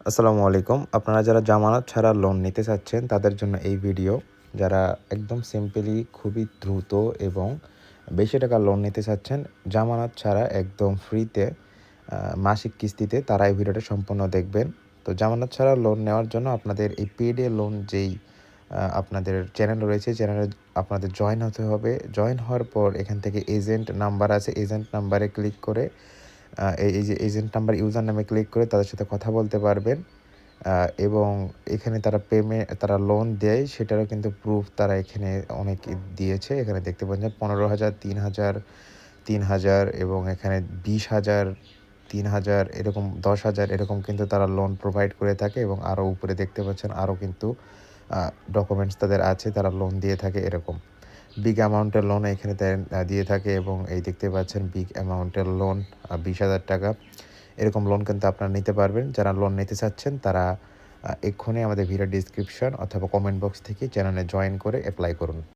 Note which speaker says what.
Speaker 1: আসসালামু আলাইকুম। আপনারা যারা জামানত ছাড়া লোন নিতে চাচ্ছেন তাদের জন্য এই ভিডিও। যারা একদম সিম্পলি খুবই দ্রুত এবং বেশি টাকা লোন নিতে চাচ্ছেন জামানত ছাড়া একদম ফ্রিতে মাসিক কিস্তিতে তারা এই ভিডিওটা সম্পূর্ণ দেখবেন। তো জামানত ছাড়া লোন নেওয়ার জন্য আপনাদের এই পেইডে লোন যেই আপনাদের চ্যানেল রয়েছে চ্যানেলে আপনাদের জয়েন হতে হবে। জয়েন হওয়ার পর এখান থেকে এজেন্ট নাম্বার আছে, এজেন্ট নাম্বারে ক্লিক করে এই যে এজেন্ট নাম্বার ইউজার নামে ক্লিক করে তাদের সাথে কথা বলতে পারবেন। এবং এখানে তারা লোন দেয় সেটারও কিন্তু প্রুফ তারা এখানে অনেক দিয়েছে। এখানে দেখতে পাচ্ছেন ১৫,০০০, ৩,০০০, ৩,০০০ এবং এখানে ২০,০০০, ৩,০০০ এরকম ১০,০০০ এরকম কিন্তু তারা লোন প্রোভাইড করে থাকে এবং আরও উপরে দেখতে পাচ্ছেন আরও কিন্তু ডকুমেন্টস তাদের আছে, তারা লোন দিয়ে থাকে এরকম। বিগ অ্যামাউন্টের লোন এখানে দিয়ে থাকে এবং এই দেখতে পাচ্ছেন বিগ অ্যামাউন্টের লোন ২০,০০০ টাকা। এরকম লোন কিন্তু আপনারা নিতে পারবেন। যারা লোন নিতে চাচ্ছেন তারা এক্ষুনি আমাদের ভিডিও ডেসক্রিপশন অথবা কমেন্ট বক্স থেকে চ্যানেলে জয়েন করে এপ্লাই করুন।